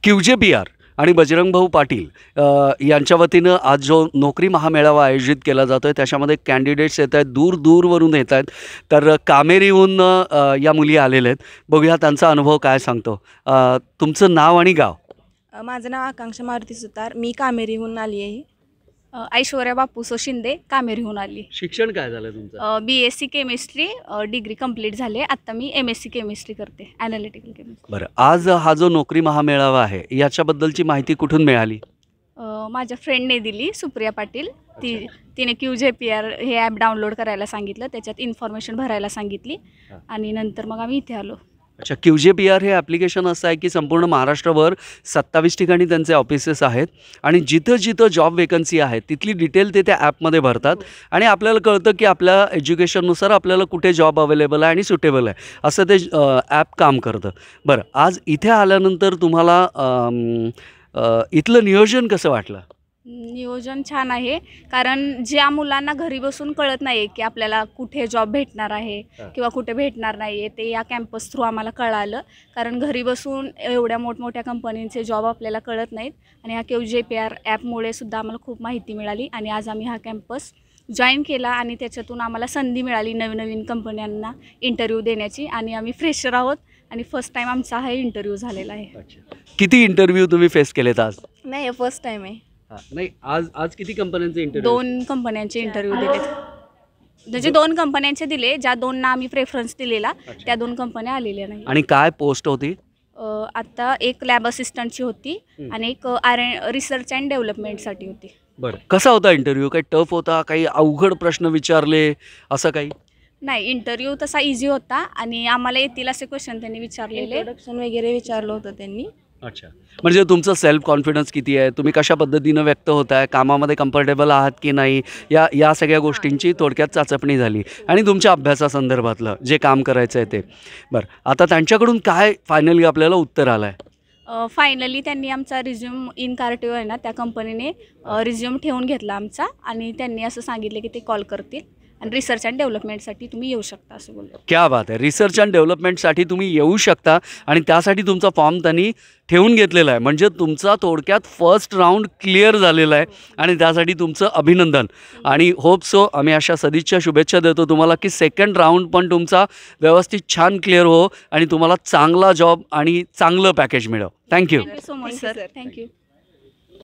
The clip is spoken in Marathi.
QJPR आणि बजरंग भाऊ पाटील यांच्या वतीनं आज जो नोकरी महामेळावा आयोजित केला जातो आहे त्याच्यामध्ये कॅन्डिडेट्स येत आहेत, दूर दूरवरून येत आहेत. तर कामेरीहून या मुली आलेल्या आहेत. बघूया त्यांचा अनुभव काय सांगतो. तुमचं नाव आणि गाव? माझं नाव आकांक्षा मारुती सुतार, मी कामेरीहून आली आहे. ऐश्वर्या बापूसो शिंदे, कामेरीहून आली. शिक्षण काय झालं तुमचं? BSc केमिस्ट्री डिग्री कंप्लीट झाले. आत्ता मी MSc केमिस्ट्री करते, ॲनालिटिकल केमिस्ट्री. बरं, आज हा जो नोकरी महामेळावा आहे याच्याबद्दलची माहिती कुठून मिळाली? माझ्या फ्रेंडने दिली, सुप्रिया पाटील. तिने QJPR हे ॲप डाउनलोड करायला सांगितलं, त्याच्यात इन्फॉर्मेशन भरायला सांगितली आणि नंतर मग आम्ही इथे आलो. अच्छा, QJPR हे ॲप्लिकेशन असं आहे की संपूर्ण महाराष्ट्रभर 27 ठिकाणी त्यांचे ऑफिसेस आहेत आणि जिथं जिथं जॉब वेकन्सी आहे तिथली डिटेल ते त्या ॲपमध्ये भरतात आणि आपल्याला कळतं की आपल्या एज्युकेशननुसार आपल्याला कुठे जॉब अवेलेबल आहे आणि सुटेबल आहे असं ते ॲप काम करतं. बरं, आज इथे आल्यानंतर तुम्हाला इथलं नियोजन कसं वाटलं? नियोजन छान आहे, कारण ज्या मुलांना घरी बसून कळत नाही की आपल्याला कुठे जॉब भेटणार आहे किंवा कुठे भेटणार नाही आहे, ते या कॅम्पस थ्रू आम्हाला कळालं. कारण घरी बसून एवढ्या मोठमोठ्या कंपनींचे जॉब आपल्याला कळत नाहीत आणि ह्या QJPR ॲपमुळे सुद्धा आम्हाला खूप माहिती मिळाली आणि आज आम्ही हा कॅम्पस जॉईन केला आणि त्याच्यातून आम्हाला संधी मिळाली नवीन नवीन कंपन्यांना इंटरव्ह्यू देण्याची. आणि आम्ही फ्रेशर आहोत आणि फर्स्ट टाईम आमचा हा इंटरव्ह्यू झालेला आहे. किती इंटरव्ह्यू तुम्ही फेस केलेत आज? नाही, फर्स्ट टाईम आहे. नाही, आज किती कंपन्यांचे इंटरव्ह्यू? 2 कंपन्यांचे इंटरव्ह्यू दिलेत. म्हणजे 2 कंपन्यांचे दिले, ज्या 2ना आम्ही प्रेफरन्स दिलेला त्या 2 कंपन्या आलेल्या नाही. आणि काय पोस्ट होती? आता एक लॅब असिस्टंटची होती आणि एक रिसर्च अँड डेव्हलपमेंटसाठी होती. बरं, कसा होता इंटरव्ह्यू? काही टफ होता, काही अवघड प्रश्न विचारले असं काही? नाही, इंटरव्ह्यू तसा इझी होता आणि आम्हाला येतील असे क्वेश्चन त्यांनी विचारलेले. इंट्रोडक्शन वगैरे विचारलं होतं त्यांनी. अच्छा, म्हणजे तुमचं सेल्फ कॉन्फिडन्स किती आहे, तुम्ही कशा पद्धतीनं व्यक्त होत आहे, कामामध्ये कम्फर्टेबल आहात की नाही, या सगळ्या गोष्टींची थोडक्यात चाचपणी झाली आणि तुमच्या अभ्यासासंदर्भातलं जे काम करायचं आहे ते. बरं, आता त्यांच्याकडून काय फायनली आपल्याला उत्तर आलं आहे? फायनली त्यांनी आमचा रिझ्यूम इनकार्टिव्ह आहे ना, त्या कंपनीने रिझ्यूम ठेवून घेतला आमचा आणि त्यांनी असं सांगितलं की ते कॉल करतील आणि रिसर्च अँड डेव्हलपमेंटसाठी तुम्ही येऊ शकता असं बोललो. क्या बात आहे, रिसर्च अँड डेव्हलपमेंटसाठी तुम्ही येऊ शकता आणि त्यासाठी तुमचा फॉर्म त्यांनी ठेवून घेतलेला आहे. म्हणजे तुमचा थोडक्यात फर्स्ट राऊंड क्लिअर झालेला आहे आणि त्यासाठी तुमचं अभिनंदन. आणि होप सो, आम्ही अशा सदिच्छा शुभेच्छा देतो तुम्हाला की सेकंड राऊंड पण तुमचा व्यवस्थित छान क्लिअर हो आणि तुम्हाला चांगला जॉब आणि चांगलं पॅकेज मिळो. Thank you so much sir. Thank you.